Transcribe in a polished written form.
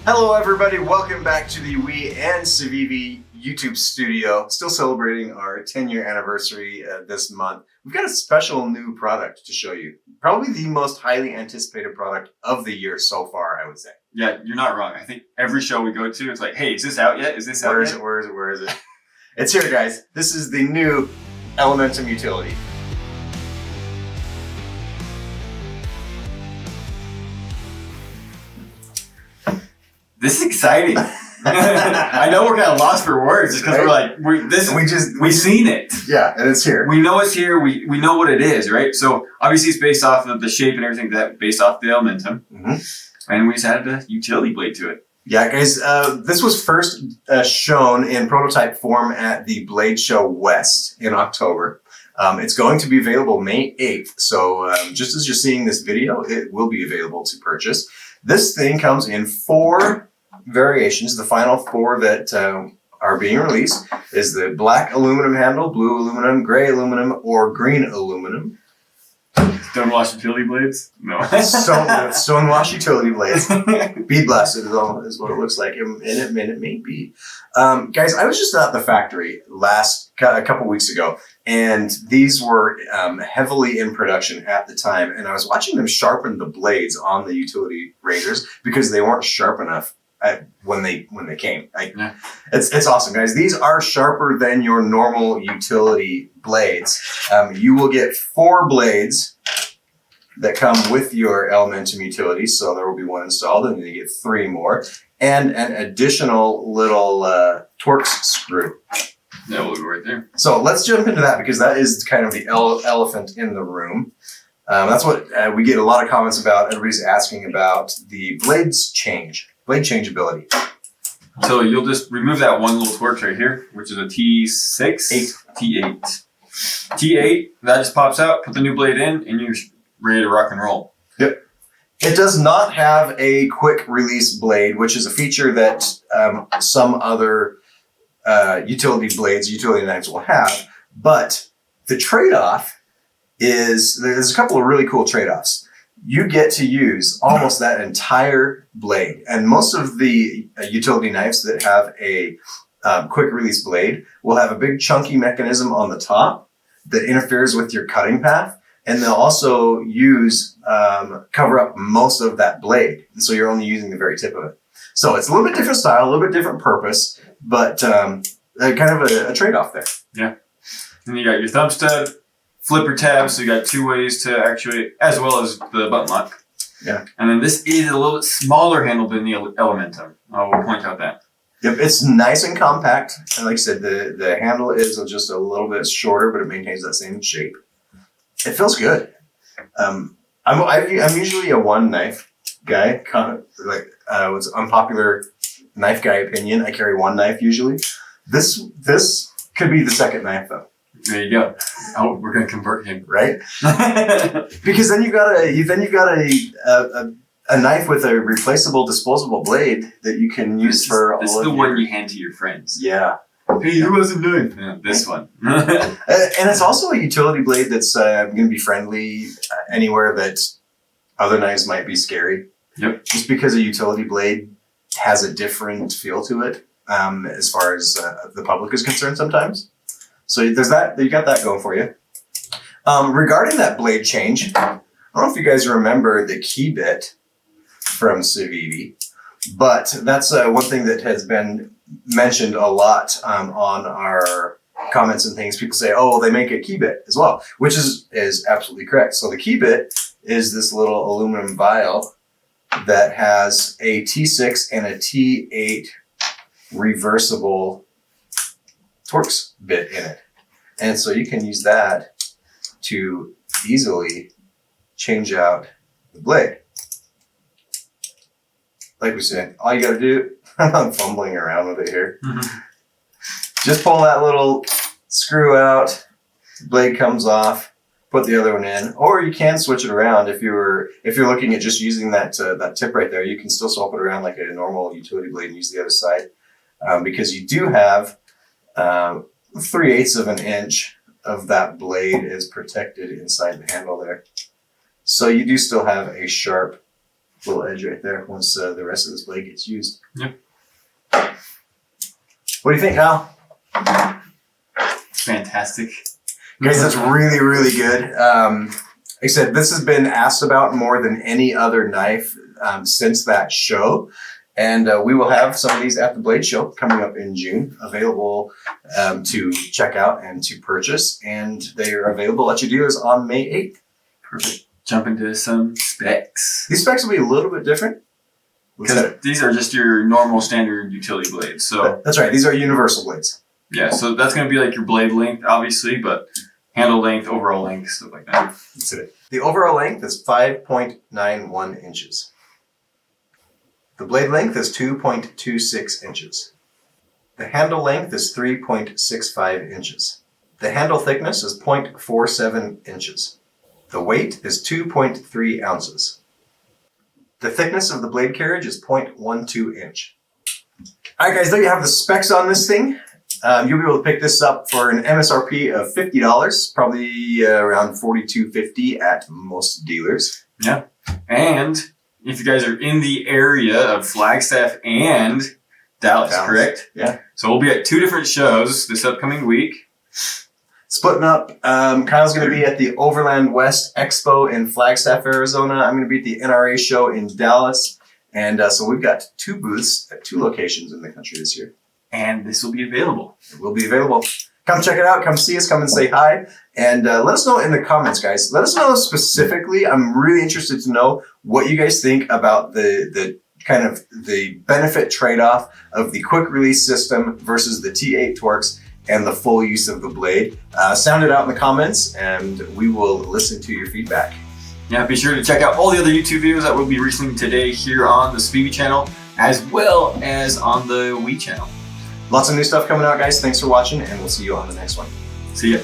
Hello everybody, welcome back to the We and Civivi YouTube studio. Still celebrating our 10-year anniversary this month. We've got a special new product to show you. Probably the most highly anticipated product of the year so far, I would say. Yeah, you're not wrong. I think every show we go to, it's like, hey, is this out yet? Is this out yet? Where is it? It's here, guys. This is the new Elementum Utility. This is exciting. I know we're kind of lost for words just because we're like, we've seen it. Yeah, and it's here. We know it's here. We know what it is, right? So obviously it's based off of the shape and everything based off the Elementum. Mm-hmm. And we just added a utility blade to it. Yeah, guys, this was first shown in prototype form at the Blade Show West in October. It's going to be available May 8th. So just as you're seeing this video, it will be available to purchase. This thing comes in 4 variations. The final 4 that are being released is the black aluminum handle, blue aluminum, gray aluminum, or green aluminum. Stonewash utility blades? No. Stonewash utility blades. Bead blasted is what it looks like. And it may be. Guys, I was just at the factory a couple weeks ago, and these were heavily in production at the time. And I was watching them sharpen the blades on the utility razors because they weren't sharp enough when they came. It's awesome, guys. These are sharper than your normal utility blades. You will get 4 blades that come with your Elementum Utility, so there will be 1 installed, and then you get 3 more, and an additional little Torx screw. That will be right there. So let's jump into that because that is kind of the elephant in the room. That's what we get a lot of comments about. Everybody's asking about the blade changeability. So you'll just remove that one little Torx right here, which is a T6? T8. T8, that just pops out, put the new blade in, and you're ready to rock and roll. Yep. It does not have a quick release blade, which is a feature that some other utility knives will have. But the trade-off is, there's a couple of really cool trade-offs. You get to use almost that entire blade. And most of the utility knives that have a quick release blade will have a big chunky mechanism on the top that interferes with your cutting path. And they'll also use, cover up most of that blade. And so you're only using the very tip of it. So it's a little bit different style, a little bit different purpose, but kind of a trade-off there. Yeah. And you got your thumb stud, flipper tab, so you got 2 ways to actuate, as well as the button lock. Yeah. And then this is a little bit smaller handle than the Elementum. I will point out that. Yep, it's nice and compact. And like I said, the handle is just a little bit shorter, but it maintains that same shape. It feels good. I'm usually a 1 knife guy. It's unpopular knife guy opinion. I carry 1 knife usually. This could be the 2nd knife though. There you go. Oh, we're gonna convert him, right? Because then you got a knife with a replaceable disposable blade that you can use for all of your... This is the one you hand to your friends. Yeah. Hey, who wasn't doing this one? And it's also a utility blade that's going to be friendly anywhere that other knives might be scary. Yep. Just because a utility blade has a different feel to it as far as the public is concerned sometimes. So there's that. You got that going for you. Regarding that blade change, I don't know if you guys remember the key bit from Civivi, but that's one thing that has been mentioned a lot on our comments and things. People say, oh, they make a key bit as well, which is absolutely correct. So the key bit is this little aluminum vial that has a T6 and a T8 reversible Torx bit in it. And so you can use that to easily change out the blade. Like we said, all you got to do, I'm fumbling around with it here. Mm-hmm. Just pull that little screw out, the blade comes off, put the other one in, or you can switch it around. If you're looking at just using that tip right there, you can still swap it around like a normal utility blade and use the other side, because you do have 3/8 of an inch of that blade is protected inside the handle there. So you do still have a sharp little edge right there once the rest of this blade gets used. Yep. What do you think, Kyle? Fantastic. Guys, that's really, really good. Like I said, this has been asked about more than any other knife since that show. And we will have some of these at the Blade Show coming up in June, available to check out and to purchase. And they are available at your dealers on May 8th. Perfect. Jump into some specs. These specs will be a little bit different. Because these are just your normal standard utility blades. So that's right. These are universal blades. Yeah, so that's going to be like your blade length, obviously, but handle length, overall length, stuff like that. That's it. The overall length is 5.91 inches. The blade length is 2.26 inches. The handle length is 3.65 inches. The handle thickness is 0.47 inches. The weight is 2.3 ounces. The thickness of the blade carriage is 0.12 inch. All right, guys, there you have the specs on this thing. You'll be able to pick this up for an MSRP of $50, probably around $42.50 at most dealers. Yeah, and if you guys are in the area of Flagstaff and Dallas, correct? Yeah. So we'll be at 2 different shows this upcoming week. Splitting up. Kyle's going to be at the Overland West Expo in Flagstaff, Arizona. I'm going to be at the NRA show in Dallas. And so we've got 2 booths at 2 locations in the country this year. And this will be available. It will be available. Come check it out. Come see us. Come and say hi. And let us know in the comments, guys. Let us know specifically. I'm really interested to know what you guys think about the kind of the benefit trade-off of the quick release system versus the T8 Torx and the full use of the blade. Sound it out in the comments, and we will listen to your feedback. Yeah, be sure to check out all the other YouTube videos that we'll be releasing today here on the Civivi channel, as well as on the Wii channel. Lots of new stuff coming out, guys. Thanks for watching, and we'll see you on the next one. See ya.